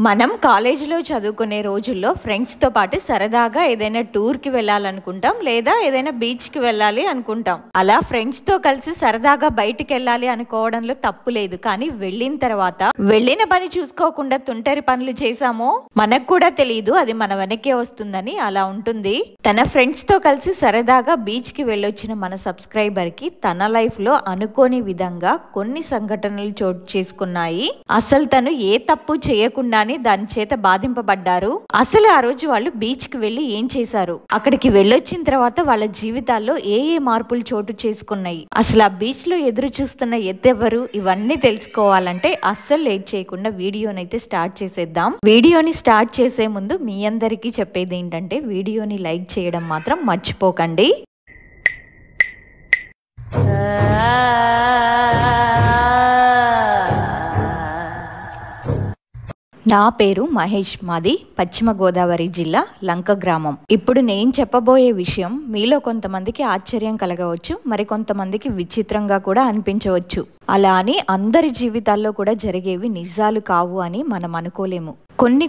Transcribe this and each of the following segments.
మనం కాలేజీలో చదువుకునే రోజుల్లో ఫ్రెండ్స్తో పాటు సరదాగా ఏదైనా టూర్కి వెళ్ళాలనుకుంటాం, లేదా ఏదైనా బీచ్కి వెళ్ళాలి అనుకుంటాం. అలా ఫ్రెండ్స్తో కలిసి సరదాగా బయటికి వెళ్ళాలి అనుకోవడంలో తప్పు లేదు. కానీ వెళ్ళిన తర్వాత వెళ్ళిన పని చూసుకోకుండా తుంటరి పనులు చేసామో మనకు కూడా తెలియదు, అది మన వెనకే వస్తుందని. అలా ఉంటుంది. తన ఫ్రెండ్స్తో కలిసి సరదాగా బీచ్కి వెళ్ళొచ్చిన మన సబ్స్క్రైబర్కి తన లైఫ్లో అనుకోని విధంగా కొన్ని సంఘటనలు చోటు చేసుకున్నాయి. అసలు తను ఏ తప్పు చేయకుండానే దాని చేత బాధింపబడ్డారు. అసలు ఆ రోజు వాళ్ళు బీచ్ కి వెళ్లి ఏం చేశారు, అక్కడికి వెళ్ళొచ్చిన తర్వాత వాళ్ళ జీవితాల్లో ఏ మార్పులు చోటు చేసుకున్నాయి, అసలు ఆ బీచ్ లో ఎదురు చూస్తున్న ఎద్దెవరు, ఇవన్నీ తెలుసుకోవాలంటే అస్సలు లేట్ చేయకుండా వీడియోనైతే స్టార్ట్ చేసేద్దాం. వీడియోని స్టార్ట్ చేసే ముందు మీ అందరికీ చెప్పేది ఏంటంటే వీడియోని లైక్ చేయడం మాత్రం మర్చిపోకండి. నా పేరు మహేష్. మాది పశ్చిమ గోదావరి జిల్లా లంక గ్రామం. ఇప్పుడు నేను చెప్పబోయే విషయం మీలో కొంతమందికి ఆశ్చర్యం కలగవచ్చు, మరి కొంతమందికి విచిత్రంగా కూడా అనిపించవచ్చు. అలా అని అందరి జీవితాల్లో కూడా జరిగేవి నిజాలు కావు అని మనం అనుకోలేము.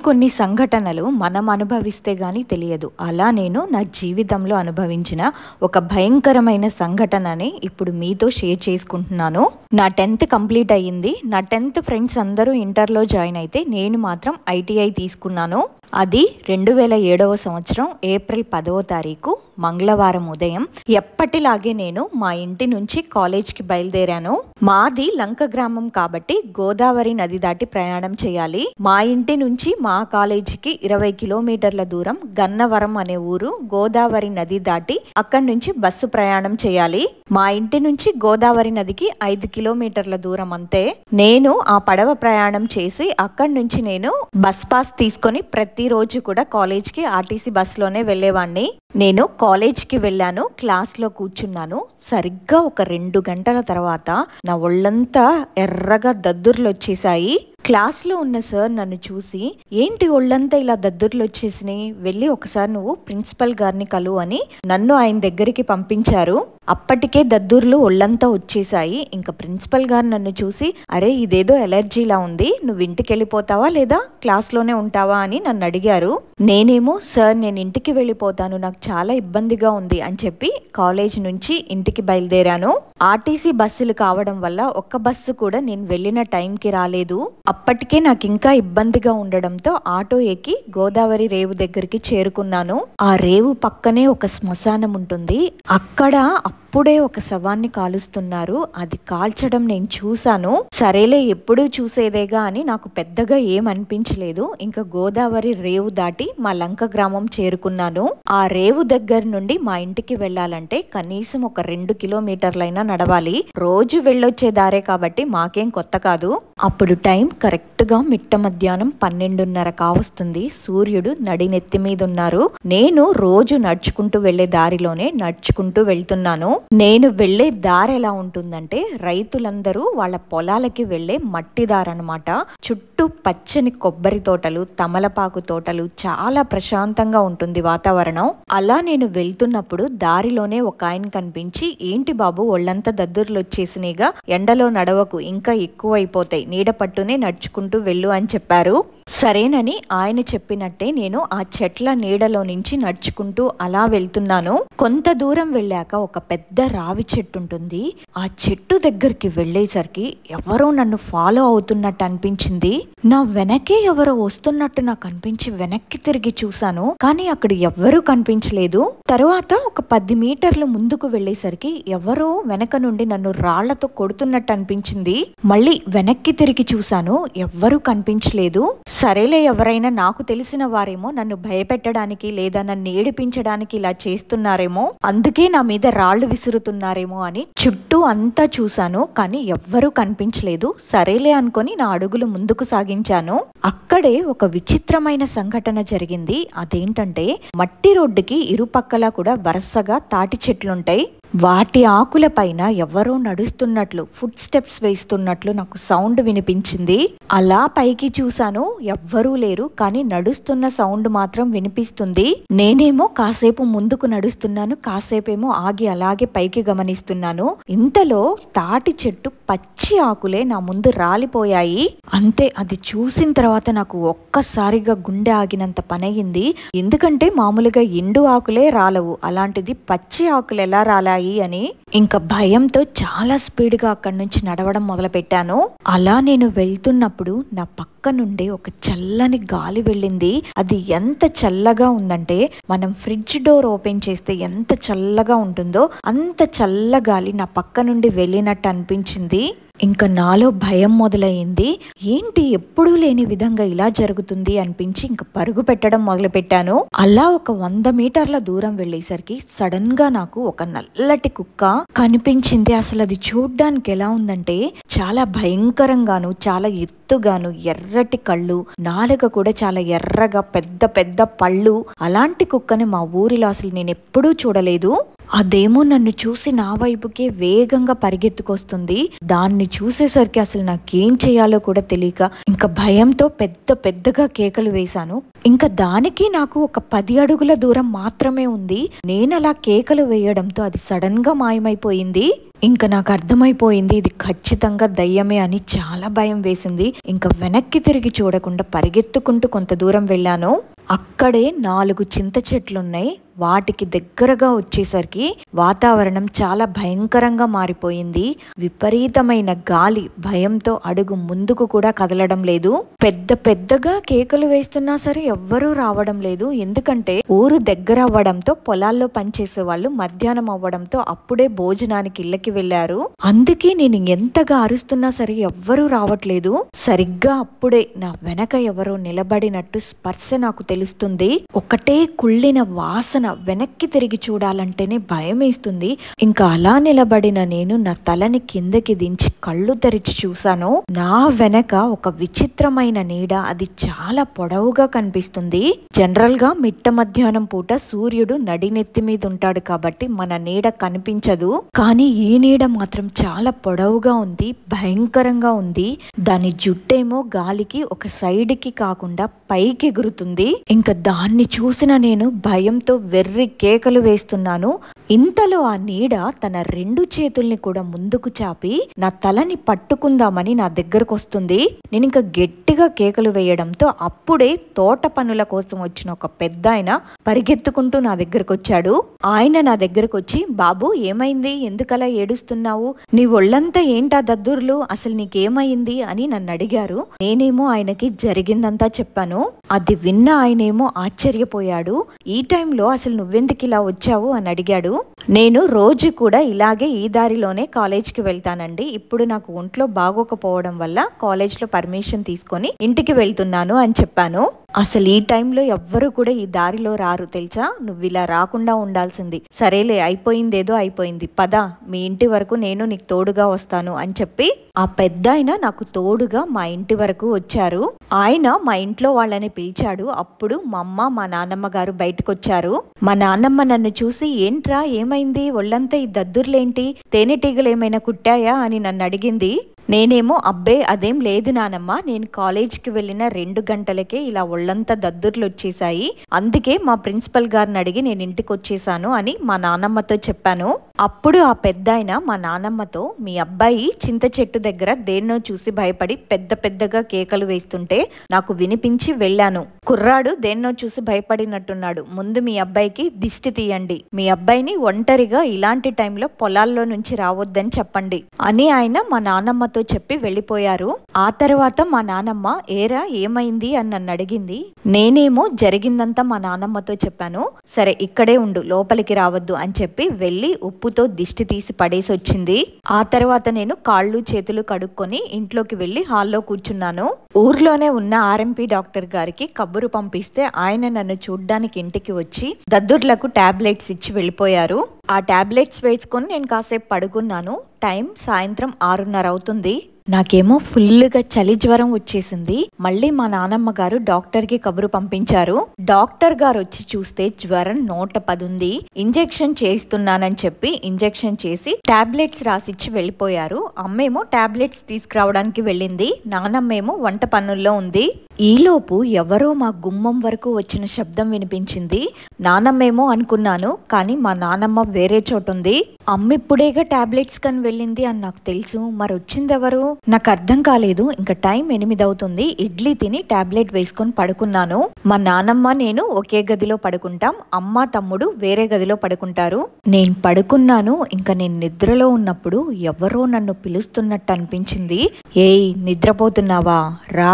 కొన్ని సంఘటనలు మనం అనుభవిస్తే గానీ తెలియదు. అలా నేను నా జీవితంలో అనుభవించిన ఒక భయంకరమైన సంఘటనని ఇప్పుడు మీతో షేర్ చేసుకుంటున్నాను. నా 10th కంప్లీట్ అయ్యింది. నా 10th ఫ్రెండ్స్ అందరూ ఇంటర్లో జాయిన్ అయితే నేను మాత్రం ITI తీసుకున్నాను. అది 2007వ సంవత్సరం ఏప్రిల్ 10వ తారీఖు మంగళవారం ఉదయం. ఎప్పటిలాగే నేను మా ఇంటి నుంచి కాలేజ్కి బయలుదేరాను. మాది లంక గ్రామం కాబట్టి గోదావరి నది దాటి ప్రయాణం చేయాలి. మా ఇంటి నుంచి మా కాలేజీకి 20 కిలోమీటర్ల దూరం గన్నవరం అనే ఊరు. గోదావరి నది దాటి అక్కడి నుంచి బస్సు ప్రయాణం చేయాలి. మా ఇంటి నుంచి గోదావరి నదికి 5 కిలోమీటర్ల దూరం అంతే. నేను ఆ పడవ ప్రయాణం చేసి అక్కడి నుంచి నేను బస్ పాస్ తీసుకొని ప్రతిరోజు కూడా కాలేజ్కి RTC బస్లోనే వెళ్ళేవాడిని. నేను కాలేజ్కి వెళ్ళాను, క్లాస్లో కూర్చున్నాను. సరిగ్గా ఒక 2 గంటల తర్వాత నా ఒళ్ళంతా ఎర్రగా దద్దుర్లు వచ్చేసాయి. క్లాస్లో ఉన్న సార్ నన్ను చూసి, ఏంటి ఒళ్ళంతా ఇలా దద్దుర్లు వచ్చేసినాయి, వెళ్ళి ఒకసారి నువ్వు ప్రిన్సిపల్ గారిని కలువు అని నన్ను ఆయన దగ్గరికి పంపించారు. అప్పటికే దద్దుర్లు ఒళ్ళంతా వచ్చేసాయి. ఇంకా ప్రిన్సిపల్ గారు నన్ను చూసి, అరే ఇదేదో ఎలర్జీలా ఉంది, నువ్వు ఇంటికి వెళ్ళిపోతావా లేదా క్లాస్లోనే ఉంటావా అని నన్ను అడిగారు. నేనేమో సార్ నేను ఇంటికి వెళ్ళిపోతాను, నాకు చాలా ఇబ్బందిగా ఉంది అని చెప్పి కాలేజ్ నుంచి ఇంటికి బయలుదేరాను. RTC బస్సులు కావడం వల్ల ఒక్క బస్సు కూడా నేను వెళ్ళిన టైంకి రాలేదు. అప్పటికే నాకు ఇంకా ఇబ్బందిగా ఉండడంతో ఆటో ఎక్కి గోదావరి రేవు దగ్గరికి చేరుకున్నాను. ఆ రేవు పక్కనే ఒక శ్మశానం ఉంటుంది. అక్కడ అప్పుడే ఒక శవాన్ని కాలుస్తున్నారు. అది కాల్చడం నేను చూశాను. సరేలే ఎప్పుడూ చూసేదేగా అని నాకు పెద్దగా ఏం అనిపించలేదు. ఇంకా గోదావరి రేవు దాటి మా లంక గ్రామం చేరుకున్నాను. ఆ రేవు దగ్గర నుండి మా ఇంటికి వెళ్ళాలంటే కనీసం ఒక 2 కిలోమీటర్లైనా నడవాలి. రోజు వెళ్ళొచ్చే దారే కాబట్టి మాకేం కొత్త కాదు. అప్పుడు టైం కరెక్ట్ గా మిట్ట మధ్యాహ్నం 12:30 కావస్తుంది. సూర్యుడు నడినెత్తి మీద ఉన్నారు. నేను రోజు నడుచుకుంటూ వెళ్లే దారిలోనే నడుచుకుంటూ వెళ్తున్నాను. నేను వెళ్లే దారి ఎలా ఉంటుందంటే రైతులందరూ వాళ్ళ పొలాలకి వెళ్లే మట్టి దారనమాట. చుట్టూ పచ్చని కొబ్బరి తోటలు, తమలపాకు తోటలు, చాలా ప్రశాంతంగా ఉంటుంది వాతావరణం. అలా నేను వెళ్తున్నప్పుడు దారిలోనే ఒక ఆయన కనిపించి, ఏంటి బాబు ఒళ్ళంతా దద్దుర్లు వచ్చేసినాయిగా, ఎండలో నడవకు, ఇంకా ఎక్కువైపోతాయి, నీడ పట్టునే నడుచుకుంటూ వెళ్ళు అని చెప్పారు. సరేనని ఆయన చెప్పినట్టే నేను ఆ చెట్ల నీడలో నుంచి నడుచుకుంటూ అలా వెళ్తున్నాను. కొంత దూరం వెళ్ళాక ఒక పెద్ద రావి చెట్టు ఉంటుంది. ఆ చెట్టు దగ్గరికి వెళ్ళేసరికి ఎవరో నన్ను ఫాలో అవుతున్నట్టు అనిపించింది. నా వెనకే ఎవరో వస్తున్నట్టు నాకు అనిపించి వెనక్కి తిరిగి చూశాను. కానీ అక్కడ ఎవ్వరూ కనిపించలేదు. తరువాత ఒక 10 మీటర్లు ముందుకు వెళ్ళేసరికి ఎవరో వెనక నుండి నన్ను రాళ్లతో కొడుతున్నట్టు అనిపించింది. మళ్ళీ వెనక్కి తిరిగి చూశాను, ఎవ్వరూ కనిపించలేదు. సరేలే ఎవరైనా నాకు తెలిసిన వారేమో నన్ను భయపెట్టడానికి లేదా నన్ను ఏడిపించడానికి ఇలా చేస్తున్నారేమో, అందుకే నా మీద రాళ్లు విసురుతున్నారేమో అని చుట్టూ అంతా చూశాను. కానీ ఎవ్వరూ కనిపించలేదు. సరేలే అనుకొని నా అడుగులు ముందుకు సాగించాను. అక్కడే ఒక విచిత్రమైన సంఘటన జరిగింది. అదేంటంటే మట్టి రోడ్డుకి ఇరుపక్కలా కూడా వరుసగా తాటి చెట్లుంటాయి. వాటి ఆకుల పైన ఎవరో నడుస్తున్నట్లు, ఫుట్ స్టెప్స్ వేస్తున్నట్లు నాకు సౌండ్ వినిపించింది. అలా పైకి చూశాను, ఎవ్వరూ లేరు, కానీ నడుస్తున్న సౌండ్ మాత్రం వినిపిస్తుంది. నేనేమో కాసేపు ముందుకు నడుస్తున్నాను, కాసేపేమో ఆగి అలాగే పైకి గమనిస్తున్నాను. ఇంతలో తాటి చెట్టు పచ్చి ఆకులే నా ముందు రాలిపోయాయి. అంతే, అది చూసిన తర్వాత నాకు ఒక్కసారిగా గుండె ఆగినంత పనయింది. ఎందుకంటే మామూలుగా ఎండు ఆకులే రాలవు, అలాంటిది పచ్చి ఆకులు ఎలా రాలాయి అని ఇంకా భయంతో చాలా స్పీడ్గా అక్కడి నుంచి నడవడం మొదలు పెట్టాను. అలా నేను వెళ్తున్నప్పుడు నా పక్క నుండి ఒక చల్లని గాలి వెళ్ళింది. అది ఎంత చల్లగా ఉందంటే మనం ఫ్రిడ్జ్ డోర్ ఓపెన్ చేస్తే ఎంత చల్లగా ఉంటుందో అంత చల్ల గాలి నా పక్క నుండి వెళ్ళినట్టు అనిపించింది. ఇంకా నాలో భయం మొదలైంది. ఏంటి ఎప్పుడూ లేని విధంగా ఇలా జరుగుతుంది అనిపించి ఇంకా పరుగు పెట్టడం మొదలు పెట్టాను. అలా ఒక 100 మీటర్ల దూరం వెళ్ళేసరికి సడన్ గా నాకు ఒక నల్లటి కుక్క కనిపించింది. అసలు అది చూడ్డానికి ఎలా ఉందంటే చాలా భయంకరంగాను, చాలా ఎత్తుగాను, ఎర్రటి కళ్ళు, నాలుక కూడా చాలా ఎర్రగా, పెద్ద పెద్ద పళ్ళు. అలాంటి కుక్కని మా ఊరిలో అసలు నేను ఎప్పుడూ చూడలేదు. అదేమో నన్ను చూసి నా వైపుకే వేగంగా పరిగెత్తుకొస్తుంది. దాన్ని చూసేసరికి అసలు నాకేం చేయాలో కూడా తెలియక ఇంకా భయంతో పెద్ద పెద్దగా కేకలు వేశాను. ఇంకా దానికి నాకు ఒక 10 అడుగుల దూరం మాత్రమే ఉంది. నేను అలా కేకలు వేయడంతో అది సడన్ గా మాయమైపోయింది. ఇంకా నాకు అర్థమైపోయింది ఇది ఖచ్చితంగా దయ్యమే అని. చాలా భయం వేసింది. ఇంకా వెనక్కి తిరిగి చూడకుండా పరిగెత్తుకుంటూ కొంత దూరం వెళ్ళాను. అక్కడే 4 చింత చెట్లున్నాయి. వాటికి దగ్గరగా వచ్చేసరికి వాతావరణం చాలా భయంకరంగా మారిపోయింది. విపరీతమైన గాలి, భయంతో అడుగు ముందుకు కూడా కదలడం లేదు. పెద్ద పెద్దగా కేకలు వేస్తున్నా సరే ఎవ్వరూ రావడం లేదు. ఎందుకంటే ఊరు దగ్గర అవ్వడంతో, పొలాల్లో పనిచేసే వాళ్ళు మధ్యాహ్నం అవ్వడంతో అప్పుడే భోజనానికి ఇళ్ళకి వెళ్లారు. అందుకే నేను ఎంతగా అరుస్తున్నా సరే ఎవ్వరూ రావట్లేదు. సరిగ్గా అప్పుడే నా వెనక ఎవరో నిలబడినట్టు స్పర్శ నాకు తెలుస్తుంది. ఒకటే కుళ్ళిన వాసన. వెనక్కి తిరిగి చూడాలంటేనే భయం వేస్తుంది. ఇంకా అలా నిలబడిన నేను నా తలని కిందకి దించి కళ్ళు తెరిచి చూశాను. నా వెనక ఒక విచిత్రమైన నీడ. అది చాలా పొడవుగా కనిపిస్తుంది. జనరల్ గా మిట్ట మధ్యాహ్నం పూట సూర్యుడు నడినెత్తి మీద ఉంటాడు కాబట్టి మన నీడ కనిపించదు. కానీ ఈ నీడ మాత్రం చాలా పొడవుగా ఉంది, భయంకరంగా ఉంది. దాని జుట్టేమో గాలికి ఒక సైడ్ కి కాకుండా పైకి ఎగురుతుంది. ఇంకా దాన్ని చూసిన నేను భయంతో వెర్రి కేకలు వేస్తున్నాను. ఇంతలో ఆ నీడ తన 2 చేతుల్ని కూడా ముందుకు చాపి నా తలని పట్టుకుందామని నా దగ్గరకు వస్తుంది. నేను ఇంకా గట్టిగా కేకలు వేయడంతో అప్పుడే తోట పనుల కోసం వచ్చిన ఒక పెద్ద ఆయన పరిగెత్తుకుంటూ నా దగ్గరకు వచ్చాడు. ఆయన నా దగ్గరకు వచ్చి, బాబు ఏమైంది, ఎందుకలా ఏడుస్తున్నావు, నీ ఒళ్ళంతా ఏంటా దద్దుర్లు, అసలు నీకేమైంది అని నన్ను అడిగారు. నేనేమో ఆయనకి జరిగిందంతా చెప్పాను. అది విన్న ఆయనేమో ఆశ్చర్యపోయాడు. ఈ టైంలో అసలు నువ్వెందుకు ఇలా వచ్చావు అని అడిగాడు. నేను రోజు కూడా ఇలాగే ఈ దారిలోనే కాలేజ్కి వెళ్తానండి. ఇప్పుడు నాకు ఒంట్లో బాగోకపోవడం వల్ల కాలేజ్లో పర్మిషన్ తీసుకొని ఇంటికి వెళ్తున్నాను అని చెప్పాను. అసలు ఈ టైంలో ఎవ్వరు కూడా ఈ దారిలో రారు తెలుసా, నువ్వు ఇలా రాకుండా ఉండాల్సింది. సరేలే, అయిపోయిందేదో అయిపోయింది, పద మీ ఇంటి వరకు నేను నీకు తోడుగా వస్తాను అని చెప్పి ఆ పెద్ద ఆయన నాకు తోడుగా మా ఇంటి వరకు వచ్చారు. ఆయన మా ఇంట్లో వాళ్ళని పిలిచాడు. అప్పుడు మా అమ్మ, మా నాన్నమ్మ గారు బయటకు వచ్చారు. మా నాన్నమ్మ నన్ను చూసి, ఏంట్రా ఏమైంది, ఒళ్ళంతా ఈ దద్దుర్లేంటి, తేనెటీగలు ఏమైనా కుట్టాయా అని నన్ను అడిగింది. నేనేమో అబ్బే అదేం లేదు నానమ్మ, నేను కాలేజ్కి వెళ్ళిన 2 గంటలకే ఇలా ఒళ్ళంతా దద్దుర్లు వచ్చేసాయి, అందుకే మా ప్రిన్సిపల్ గారిని అడిగి నేను ఇంటికి వచ్చేసాను అని మా నానమ్మతో చెప్పాను. అప్పుడు ఆ పెద్ద ఆయన మా నానమ్మతో, మీ అబ్బాయి చింత చెట్టు దగ్గర దేన్నో చూసి భయపడి పెద్ద పెద్దగా కేకలు వేస్తుంటే నాకు వినిపించి వెళ్ళాను. కుర్రాడు దేన్నో చూసి భయపడినట్టున్నాడు, ముందు మీ అబ్బాయికి దిష్టి తీయండి, మీ అబ్బాయిని ఒంటరిగా ఇలాంటి టైంలో పొలాల్లో నుంచి రావద్దని చెప్పండి అని ఆయన మా నానమ్మతో చెప్పి వెళ్ళిపోయారు. ఆ తర్వాత మా నానమ్మ, ఏరా ఏమైంది అని నన్ను అడిగింది. నేనేమో జరిగిందంతా మా నానమ్మతో చెప్పాను. సరే ఇక్కడే ఉండు, లోపలికి రావద్దు అని చెప్పి వెళ్ళి ఉప్పుతో దిష్టి తీసి పడేసి వచ్చింది. ఆ తర్వాత నేను కాళ్ళు చేతులు కడుక్కొని ఇంట్లోకి వెళ్ళి హాల్లో కూర్చున్నాను. ఊర్లోనే ఉన్న ఆర్ఎంపీ డాక్టర్ గారికి కబురు పంపిస్తే ఆయన నన్ను చూడ్డానికి ఇంటికి వచ్చి దద్దుర్లకు టాబ్లెట్స్ ఇచ్చి వెళ్ళిపోయారు. ఆ టాబ్లెట్స్ వేసుకొని నేను కాసేపు పడుకున్నాను. టైం సాయంత్రం 6:30 అవుతుంది. నాకేమో ఫుల్గా చలి జ్వరం వచ్చేసింది. మళ్ళీ మా నానమ్మ గారు డాక్టర్ కి కబురు పంపించారు. డాక్టర్ గారు వచ్చి చూస్తే జ్వరం 110 ఉంది. ఇంజెక్షన్ చేస్తున్నానని చెప్పి ఇంజెక్షన్ చేసి టాబ్లెట్స్ రాసిచ్చి వెళ్ళిపోయారు. అమ్మేమో టాబ్లెట్స్ తీసుకురావడానికి వెళ్ళింది. నానమ్మేమో వంట పనుల్లో ఉంది. ఈలోపు ఎవరో మా గుమ్మం వరకు వచ్చిన శబ్దం వినిపించింది. నానమ్మేమో అనుకున్నాను, కానీ మా నానమ్మ వేరే చోటుంది. అమ్మ ఇప్పుడేగా టాబ్లెట్స్ కని వెళ్ళింది అని నాకు తెలుసు, మరి వచ్చిందెవరు నాకు అర్థం కాలేదు. ఇంకా టైం 8 అవుతుంది. ఇడ్లీ తిని టాబ్లెట్ వేసుకొని పడుకున్నాను. మా నానమ్మ నేను ఒకే గదిలో పడుకుంటాం, అమ్మ తమ్ముడు వేరే గదిలో పడుకుంటారు. నేను పడుకున్నాను. ఇంకా నేను నిద్రలో ఉన్నప్పుడు ఎవరో నన్ను పిలుస్తున్నట్టు అనిపించింది. ఏయ్ నిద్రపోతున్నావా, రా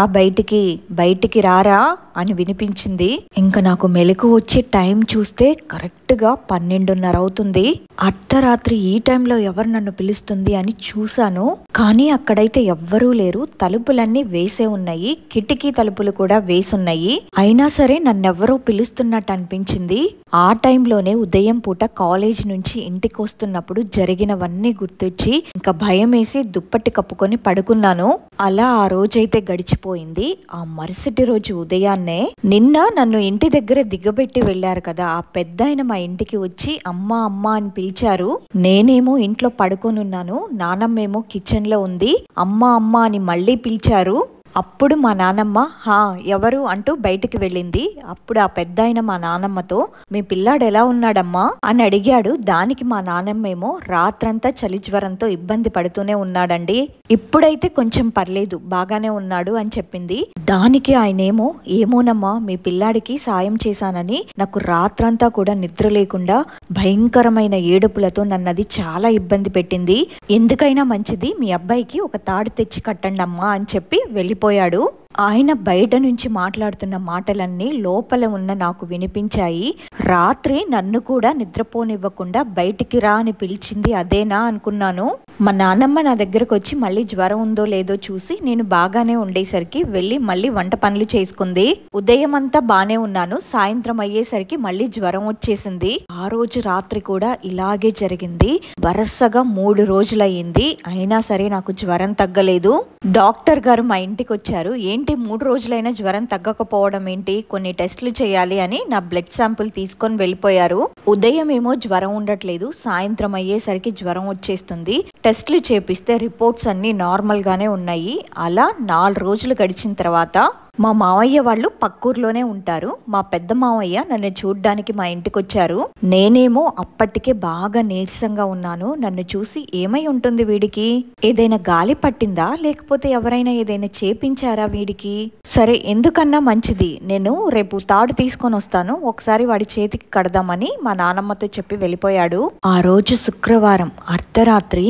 బయటికి రారా అని వినిపించింది. ఇంకా నాకు మెలకు వచ్చి టైం చూస్తే కరెక్ట్ గా 12:30 అవుతుంది. అర్ధరాత్రి ఈ టైంలో ఎవరు నన్ను పిలుస్తుంది అని చూశాను, కానీ అక్కడైతే ఎవ్వరూ లేరు. తలుపులన్నీ వేసే ఉన్నాయి, కిటికీ తలుపులు కూడా వేసున్నాయి. అయినా సరే నన్నెవ్వరో పిలుస్తున్నట్టు అనిపించింది. ఆ టైంలోనే ఉదయం పూట కాలేజ్ నుంచి ఇంటికి వస్తున్నప్పుడు జరిగినవన్నీ గుర్తొచ్చి ఇంకా భయం వేసి దుప్పటి కప్పుకొని పడుకున్నాను. అలా ఆ రోజైతే గడిచిపోయింది. ఆ మరుసటి రోజు ఉదయాన్నే నిన్న నన్ను ఇంటి దగ్గర దిగబెట్టి వెళ్లారు కదా, ఆ పెద్దాయన మా ఇంటికి వచ్చి అమ్మ అమ్మ అని పిలిచారు. నేనేమో ఇంట్లో పడుకొనున్నాను, నానమ్మేమో కిచెన్ లో ఉంది. అమ్మ అమ్మ అని మళ్ళీ పిలిచారు. అప్పుడు మా నానమ్మ హా ఎవరు అంటూ బయటికి వెళ్ళింది. అప్పుడు ఆ పెద్దాయన మా నానమ్మతో మీ పిల్లాడు ఎలా ఉన్నాడమ్మా అని అడిగాడు. దానికి మా నానమ్మేమో రాత్రంతా చలి జ్వరంతో ఇబ్బంది పడుతూనే ఉన్నాడండి, ఇప్పుడైతే కొంచెం పర్లేదు బాగానే ఉన్నాడు అని చెప్పింది. దానికి ఆయనేమో ఏమోనమ్మా మీ పిల్లాడికి సాయం చేశానని నాకు రాత్రంతా కూడా నిద్ర లేకుండా భయంకరమైన ఏడుపులతో నన్నది చాలా ఇబ్బంది పెట్టింది. ఎందుకైనా మంచిది మీ అబ్బాయికి ఒక తాడు తెచ్చి కట్టండి అమ్మా అని చెప్పి వెళ్ళిపోయాడు. ఆయన బయట నుంచి మాట్లాడుతున్న మాటలన్నీ లోపల ఉన్న నాకు వినిపించాయి. రాత్రి నన్ను కూడా నిద్రపోనివ్వకుండా బయటికి రా అని పిలిచింది అదేనా అనుకున్నాను. మా నాన్నమ్మ నా దగ్గరకు వచ్చి మళ్ళీ జ్వరం ఉందో లేదో చూసి నేను బాగానే ఉండేసరికి వెళ్ళి మళ్ళీ వంట పనులు చేసుకుంది. ఉదయం అంతా బానే ఉన్నాను, సాయంత్రం అయ్యేసరికి మళ్ళీ జ్వరం వచ్చేసింది. ఆ రోజు రాత్రి కూడా ఇలాగే జరిగింది. వరుసగా 3 రోజులయ్యింది, అయినా సరే నాకు జ్వరం తగ్గలేదు. డాక్టర్ గారు మా ఇంటికి వచ్చారు. ఏంటి 3 రోజులైనా జ్వరం తగ్గకపోవడం ఏంటి, కొన్ని టెస్టులు చేయాలి అని నా బ్లడ్ శాంపుల్ తీసుకొని వెళ్ళిపోయారు. ఉదయం ఏమో జ్వరం ఉండట్లేదు, సాయంత్రం అయ్యేసరికి జ్వరం వచ్చేస్తుంది. టెస్టులు చేపిస్తే రిపోర్ట్స్ అన్ని నార్మల్ గానే ఉన్నాయి. అలా 4 రోజులు గడిచిన తర్వాత మా మావయ్య వాళ్ళు పక్కూర్లోనే ఉంటారు. మా పెద్ద మావయ్య నన్ను చూడ్డానికి మా ఇంటికి వచ్చారు. నేనేమో అప్పటికే బాగా నీరసంగా ఉన్నాను. నన్ను చూసి ఏమై ఉంటుంది వీడికి, ఏదైనా గాలి పట్టిందా లేకపోతే ఎవరైనా ఏదైనా చేపించారా వీడికి, సరే ఎందుకన్నా మంచిది నేను రేపు తాడు తీసుకొని వస్తాను, ఒకసారి వాడి చేతికి కడదామని మా నానమ్మతో చెప్పి వెళ్ళిపోయాడు. ఆ రోజు శుక్రవారం అర్ధరాత్రి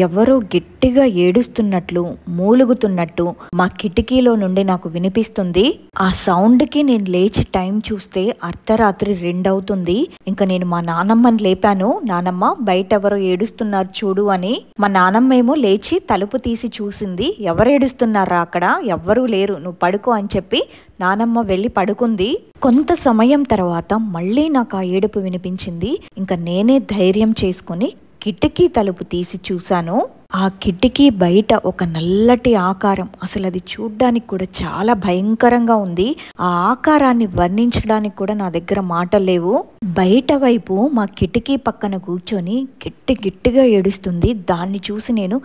ఎవరో గట్టిగా ఏడుస్తున్నట్లు మూలుగుతున్నట్టు మా కిటికీలో నుండి నాకు వినిపిస్తుంది. ఆ సౌండ్ కి నేను లేచి టైం చూస్తే అర్ధరాత్రి 2 అవుతుంది. ఇంకా నేను మా నానమ్మని లేపాను. నానమ్మ బయట ఎవరో ఏడుస్తున్నారు చూడు అని. మా నానమ్మ ఏమో లేచి తలుపు తీసి చూసింది. ఎవరు ఏడుస్తున్నారా అక్కడ, ఎవ్వరూ లేరు, నువ్వు పడుకో అని చెప్పి నానమ్మ వెళ్ళి పడుకుంది. కొంత సమయం తర్వాత మళ్ళీ నాకు ఆ ఏడుపు వినిపించింది. ఇంకా నేనే ధైర్యం చేసుకుని కిటికీ తలుపు తీసి చూశాను. ఆ కిటికీ బయట ఒక నల్లటి ఆకారం, అసలు అది చూడ్డానికి కూడా చాలా భయంకరంగా ఉంది. ఆ ఆకారాన్ని వర్ణించడానికి కూడా నా దగ్గర మాటలు లేవు. బయట వైపు మా కిటికీ పక్కన కూర్చొని గట్టిగా ఏడుస్తుంది. దాన్ని చూసి నేను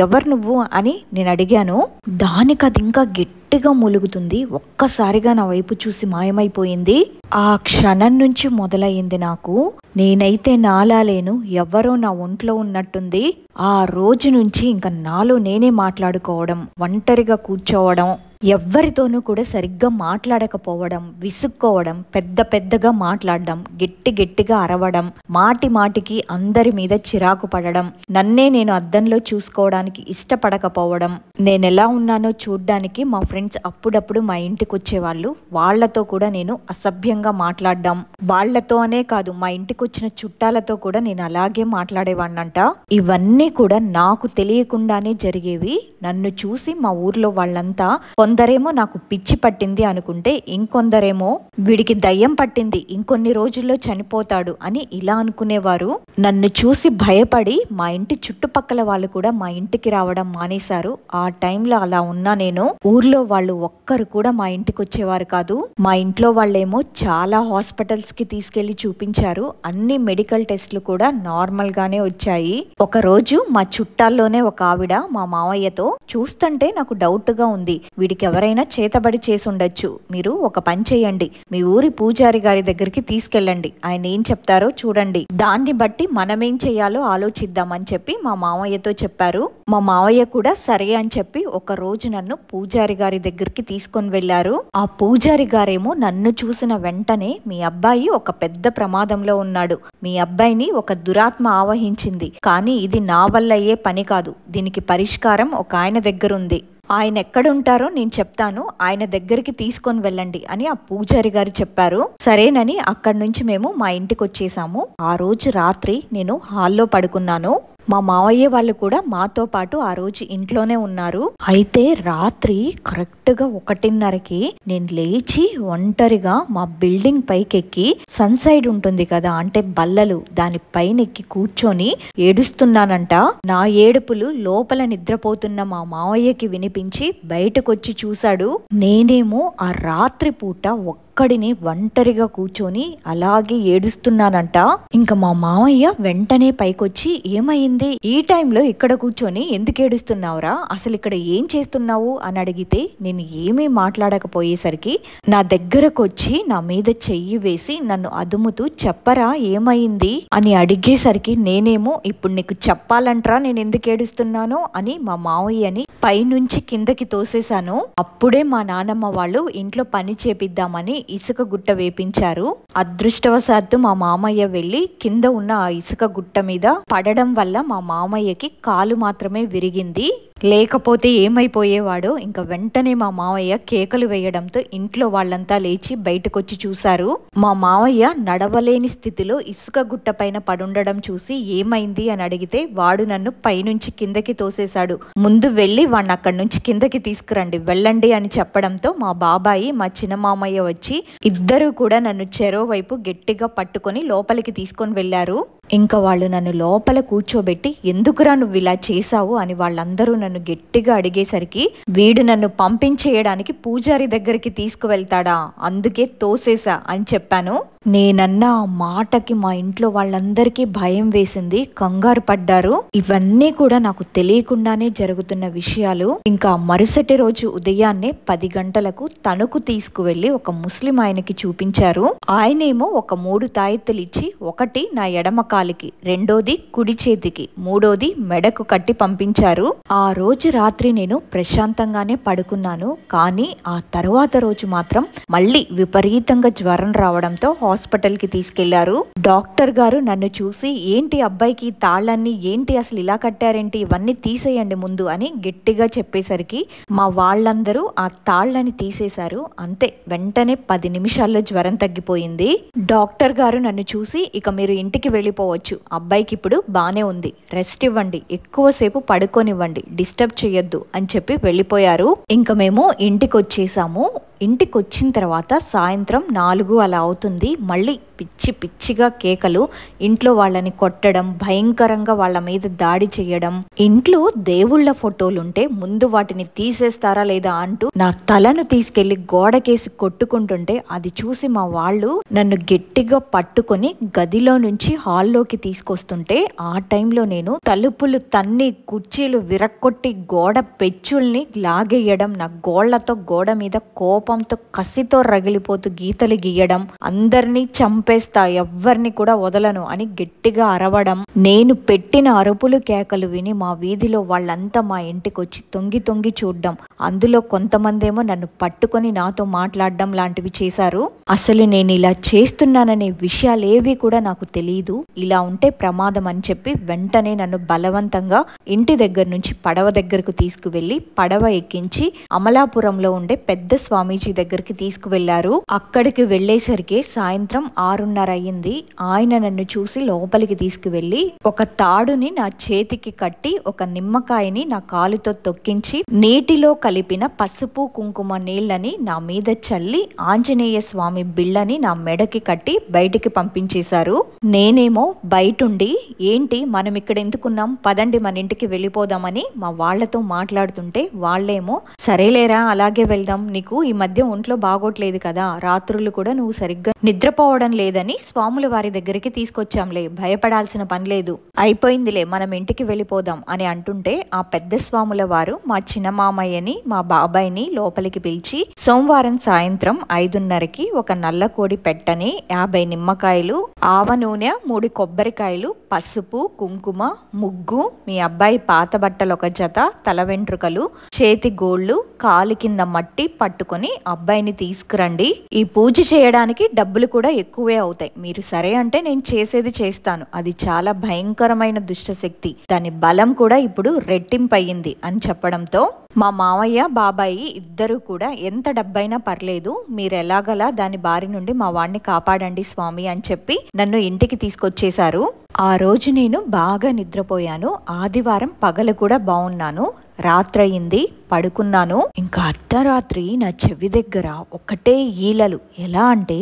ఎవరు నువ్వు అని నేను అడిగాను. దానికి అది ఇంకా గట్టిగా మూలుగుతుంది. ఒక్కసారిగా నా వైపు చూసి మాయమైపోయింది. ఆ క్షణం నుంచి మొదలయ్యింది నాకు, నేనైతే నాలా లేను, ఎవరో నా ఒంట్లో ఉన్నట్టుంది. ఆ రోజు నుంచి ఇంకా నాలో నేనే మాట్లాడుకోవడం, ఒంటరిగా కూర్చోవడం, ఎవ్వరితోనూ కూడా సరిగ్గా మాట్లాడకపోవడం, విసుక్కోవడం, పెద్దగా మాట్లాడడం, గట్టిగా అరవడం, మాటికి అందరి మీద చిరాకు పడడం, నన్నే నేను అద్దంలో చూసుకోవడానికి ఇష్టపడకపోవడం, నేనెలా ఉన్నానో చూడ్డానికి మా ఫ్రెండ్స్ అప్పుడప్పుడు మా ఇంటికి వచ్చేవాళ్ళు, వాళ్లతో కూడా నేను అసభ్యంగా మాట్లాడడం, వాళ్లతో అనే కాదు మా ఇంటికి వచ్చిన చుట్టాలతో కూడా నేను అలాగే మాట్లాడేవాడినంట. ఇవన్నీ కూడా నాకు తెలియకుండానే జరిగేవి. నన్ను చూసి మా ఊర్లో వాళ్ళంతా కొందరేమో నాకు పిచ్చి పట్టింది అనుకుంటే, ఇంకొందరేమో వీడికి దయ్యం పట్టింది, ఇంకొన్ని రోజుల్లో చనిపోతాడు అని ఇలా అనుకునేవారు. నన్ను చూసి భయపడి మా ఇంటి చుట్టుపక్కల వాళ్ళు కూడా మా ఇంటికి రావడం మానేశారు. ఆ టైంలో అలా ఉన్నా నేను, ఊర్లో వాళ్ళు ఒక్కరు కూడా మా ఇంటికి వచ్చేవారు కాదు. మా ఇంట్లో వాళ్ళేమో చాలా హాస్పిటల్స్ కి తీసుకెళ్లి చూపించారు. అన్ని మెడికల్ టెస్ట్లు కూడా నార్మల్ గానే వచ్చాయి. ఒక రోజు మా చుట్టాల్లోనే ఒక ఆవిడ మా మావయ్యతో, చూస్తుంటే నాకు డౌట్ గా ఉంది, వీడికి ఎవరైనా చేతబడి చేసి ఉండొచ్చు, మీరు ఒక పని చేయండి, మీ ఊరి పూజారి గారి దగ్గరికి తీసుకెళ్ళండి, ఆయన ఏం చెప్తారో చూడండి, దాన్ని బట్టి మనమేం చేయాలో ఆలోచిద్దామని చెప్పి మా మావయ్యతో చెప్పారు. మా మావయ్య కూడా సరే అని చెప్పి ఒక రోజు నన్ను పూజారి గారి దగ్గరికి తీసుకొని వెళ్లారు. ఆ పూజారి గారేమో నన్ను చూసిన వెంటనే, మీ అబ్బాయి ఒక పెద్ద ప్రమాదంలో ఉన్నాడు, మీ అబ్బాయిని ఒక దురాత్మ ఆవహించింది, కానీ ఇది నా వల్ల అయ్యే పని కాదు, దీనికి పరిష్కారం ఒక ఆయన దగ్గర ఉంది, ఆయన ఎక్కడుంటారో నేను చెప్తాను, ఆయన దగ్గరికి తీసుకొని వెళ్ళండి అని ఆ పూజారి గారు చెప్పారు. సరేనని అక్కడి నుంచి మేము మా ఇంటికి వచ్చేసాము. ఆ రోజు రాత్రి నేను హాల్లో పడుకున్నాను. మా మావయ్య వాళ్ళు కూడా మాతో పాటు ఆ రోజు ఇంట్లోనే ఉన్నారు. అయితే రాత్రి కరెక్ట్గా 1:30కి నేను లేచి ఒంటరిగా మా బిల్డింగ్ పైకెక్కి, సన్సైడ్ ఉంటుంది కదా అంటే బల్లలు, దాని పైనెక్కి కూర్చొని ఏడుస్తున్నానంట. నా ఏడుపులు లోపల నిద్రపోతున్న మా మావయ్యకి వినిపించి బయటకొచ్చి చూశాడు. నేనేమో ఆ రాత్రి పూట ఒక్కడిని ఒంటరిగా కూర్చొని అలాగే ఏడుస్తున్నానంట. ఇంకా మా మావయ్య వెంటనే పైకొచ్చి, ఏమైంది ఈ టైంలో ఇక్కడ కూర్చొని ఎందుకు ఏడుస్తున్నావురా, అసలు ఇక్కడ ఏం చేస్తున్నావు అని అడిగితే, నేను ఏమీ మాట్లాడకపోయేసరికి నా దగ్గరకు వచ్చి నా మీద చెయ్యి వేసి నన్ను అదుముతూ, చెప్పరా ఏమైంది అని అడిగేసరికి, నేనేమో ఇప్పుడు నీకు చెప్పాలంట్రా నేను ఎందుకు ఏడుస్తున్నానో అని మా మావయ్యని పైనుంచి కిందకి తోసేశాను. అప్పుడే మా నానమ్మ వాళ్ళు ఇంట్లో పని చేపిద్దామని ఇసుక గుట్ట వేపించారు. అదృష్టవశాత్తు మా మామయ్య వెళ్లి కింద ఉన్న ఆ ఇసుక గుట్ట మీద పడడం వల్ల మా మామయ్యకి కాలు మాత్రమే విరిగింది. లేకపోతే ఏమైపోయేవాడో. ఇంకా వెంటనే మా మావయ్య కేకలు వేయడంతో ఇంట్లో వాళ్ళంతా లేచి బయటకొచ్చి చూశారు. మా మావయ్య నడవలేని స్థితిలో ఇసుక గుట్ట పైన పడుండడం చూసి ఏమైంది అని అడిగితే, వాడు నన్ను పైనుంచి కిందకి తోసేశాడు, ముందు వెళ్ళి వాడిని అక్కడి నుంచి కిందకి తీసుకురండి, వెళ్ళండి అని చెప్పడంతో మా బాబాయి మా చిన్న మామయ్య వచ్చి ఇద్దరు కూడా నన్ను చెరో వైపు గట్టిగా పట్టుకొని లోపలికి తీసుకొని వెళ్లారు. ఇంకా వాళ్ళు నన్ను లోపల కూర్చోబెట్టి, ఎందుకురా నువ్వు ఇలా చేశావు అని వాళ్ళందరూ నన్ను గట్టిగా అడిగేసరికి, వీడు నన్ను పంపించేయడానికి పూజారి దగ్గరికి తీసుకువెళ్తాడా, అందుకే తోసేసా అని చెప్పాను. నేనన్న ఆ మాటకి మా ఇంట్లో వాళ్ళందరికీ భయం వేసింది, కంగారు పడ్డారు. ఇవన్నీ కూడా నాకు తెలియకుండానే జరుగుతున్న విషయాలు. ఇంకా మరుసటి రోజు ఉదయాన్నే 10 గంటలకు తణుకు తీసుకువెళ్లి ఒక ముస్లిం ఆయనకి చూపించారు. ఆయనేమో ఒక 3 తాయెత్తులు ఇచ్చి, ఒకటి నా ఎడమ కాలికి, రెండోది కుడి చేతికి, మూడోది మెడకు కట్టి పంపించారు. ఆ రోజు రాత్రి నేను ప్రశాంతంగానే పడుకున్నాను. కానీ ఆ తర్వాత రోజు మాత్రం మళ్ళీ విపరీతంగా జ్వరం రావడంతో హాస్పిటల్ కి తీసుకెళ్లారు. డాక్టర్ గారు నన్ను చూసి, ఏంటి అబ్బాయికి తాళ్ళన్నీ ఏంటి, అసలు ఇలా కట్టారేంటి, ఇవన్నీ తీసేయండి ముందు అని గట్టిగా చెప్పేసరికి మా వాళ్ళందరూ ఆ తాళ్ళని తీసేశారు. అంతే, వెంటనే 10 నిమిషాల్లో జ్వరం తగ్గిపోయింది. డాక్టర్ గారు నన్ను చూసి, ఇక మీరు ఇంటికి వెళ్ళిపోవచ్చు, అబ్బాయికి ఇప్పుడు బానే ఉంది, రెస్ట్ ఇవ్వండి, ఎక్కువసేపు పడుకోనివ్వండి, డిస్టర్బ్ చేయొద్దు అని చెప్పి వెళ్ళిపోయారు. ఇంకా మేము ఇంటికి వచ్చేసాము. ఇంటికి వచ్చిన తర్వాత సాయంత్రం 4 అలా అవుతుంది. మళ్ళీ పిచ్చి పిచ్చిగా కేకలు, ఇంట్లో వాళ్ళని కొట్టడం, భయంకరంగా వాళ్ళ మీద దాడి చేయడం. ఇంట్లో దేవుళ్ళ ఫోటోలుంటే ముందు వాటిని తీసేస్తారా లేదా అంటూ నా తలను తీసుకెళ్లి గోడకేసి కొట్టుకుంటుంటే అది చూసి మా వాళ్ళు నన్ను గట్టిగా పట్టుకొని గదిలో నుంచి హాల్లోకి తీసుకొస్తుంటే, ఆ టైంలో నేను తలుపులు తన్ని, కుర్చీలు విరక్కొట్టి, గోడ పెచ్చుల్ని లాగేయడం, నా గోళ్లతో గోడ మీద కోపంతో కసితో రగిలిపోతూ గీతలు గీయడం, అందరినీ చంపేస్తా, ఎవ్వరిని కూడా వదలను అని గట్టిగా అరవడం. నేను పెట్టిన అరుపులు కేకలు విని మా వీధిలో వాళ్ళంతా మా ఇంటికి వచ్చి తొంగి తొంగి చూడడం, అందులో కొంతమందేమో నన్ను పట్టుకొని నాతో మాట్లాడడం లాంటివి చేశారు. అసలు నేను ఇలా చేస్తున్నాననే విషయాలేవి కూడా నాకు తెలియదు. ఇలా ఉంటే ప్రమాదం అని చెప్పి వెంటనే నన్ను బలవంతంగా ఇంటి దగ్గర నుంచి పడవ దగ్గరకు తీసుకువెళ్లి పడవ ఎక్కించి అమలాపురంలో ఉండే పెద్ద స్వామీజీ దగ్గరికి తీసుకువెళ్లారు. అక్కడికి వెళ్లేసరికి సాయంత్రం 6:30 అయ్యింది. ఆయన నన్ను చూసి లోపలికి తీసుకువెళ్ళి ఒక తాడుని నా చేతికి కట్టి ఒక నిమ్మకాయని నా కాలుతో తొక్కించి నీటిలో కలిపిన పసుపు కుంకుమ నీళ్ళని నా మీద చల్లి ఆంజనేయ స్వామి బిళ్ళని నా మెడకి కట్టి బయటికి పంపించేశారు. నేనేమో బయటుండి ఏంటి మనం ఇక్కడ ఎందుకున్నాం, పదండి మన ఇంటికి వెళ్ళిపోదామని మా వాళ్లతో మాట్లాడుతుంటే వాళ్ళేమో సరేలేరా అలాగే వెళ్దాం, నీకు ఈ మధ్య ఒంట్లో బాగోట్లేదు కదా, రాత్రులు కూడా నువ్వు సరిగ్గా నిద్రపోవడం లేదని స్వాముల వారి దగ్గరికి తీసుకొచ్చాంలే, భయపడాల్సిన పని లేదు, అయిపోయిందిలే మనం ఇంటికి వెళ్ళిపోదాం అని అంటుంటే ఆ పెద్ద స్వాముల వారు మా చిన్న మామయ్యని మా బాబాయిని లోపలికి పిలిచి సోమవారం సాయంత్రం 5:30కి ఒక నల్ల కోడి పెట్టని 50 నిమ్మకాయలు, ఆవ నూనె, 3 కొబ్బరికాయలు, పసుపు కుంకుమ, ముగ్గు, మీ అబ్బాయి పాత బట్టలు ఒక జత, తల వెంట్రుకలు, చేతి గోళ్లు, కాలి కింద మట్టి పట్టుకొని అబ్బాయిని తీసుకురండి, ఈ పూజ చేయడానికి డబ్బులు కూడా ఎక్కువే అవుతాయి, మీరు సరే అంటే నేను చేసేది చేస్తాను, అది చాలా భయంకరమైన దుష్టశక్తి, దాని బలం కూడా ఇప్పుడు రెట్టింపయ్యింది అని చెప్పడంతో మా మామయ్య బాబాయి ఇద్దరు కూడా ఎంత డబ్బైనా పర్లేదు, మీరు ఎలాగలా దాని బారి నుండి మా వాడిని కాపాడండి స్వామి అని చెప్పి నన్ను ఇంటికి తీసుకొచ్చేశారు. ఆ రోజు నేను బాగా నిద్రపోయాను. ఆదివారం పగలు కూడా బాగున్నాను. రాత్రయింది, పడుకున్నాను. ఇంకా అర్ధరాత్రి నా చెవి దగ్గర ఒకటే ఈలలు, ఎలా అంటే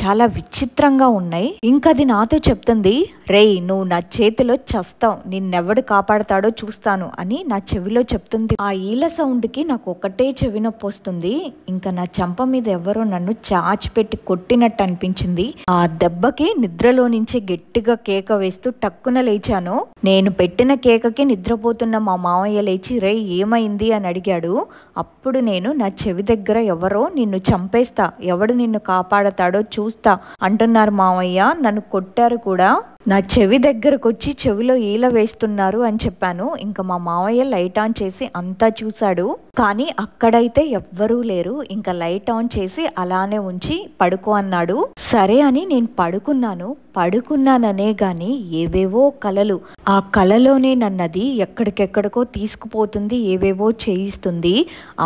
చాలా విచిత్రంగా ఉన్నాయి. ఇంకది నాతో చెప్తుంది, రేయ్ నువ్వు నా చేతిలో చస్తావు, నిన్నెవడు కాపాడతాడో చూస్తాను అని నా చెవిలో చెప్తుంది. ఆ ఈల సౌండ్కి నాకు ఒకటే చెవి నొప్పి వస్తుంది. ఇంకా నా చెంప మీద ఎవరో నన్ను చాచిపెట్టి కొట్టినట్టు అనిపించింది. ఆ దెబ్బకి నిద్రలో నుంచి గట్టిగా కేక వేస్తూ టక్కున లేచాను. నేను పెట్టిన కేకకి నిద్రపోతున్న మా మామయ్య లేచి రే ఏమైంది అని అడిగాడు. అప్పుడు నేను నా చెవి దగ్గర ఎవరో నిన్ను చంపేస్తా, ఎవడు నిన్ను కాపాడతాడో చూస్తా అంటున్నారు మామయ్య, నన్ను కొట్టారు కూడా, నా చెవి దగ్గరకు వచ్చి చెవిలో ఈల వేస్తున్నారు అని చెప్పాను. ఇంకా మా మామయ్య లైట్ ఆన్ చేసి అంతా చూశాడు, కానీ అక్కడైతే ఎవ్వరూ లేరు. ఇంకా లైట్ ఆన్ చేసి అలానే ఉంచి పడుకో అన్నాడు. సరే అని నేను పడుకున్నాననే గాని ఏవేవో కలలు, ఆ కలలోనే నన్నది ఎక్కడికెక్కడికో తీసుకుపోతుంది, ఏవేవో చేయిస్తుంది.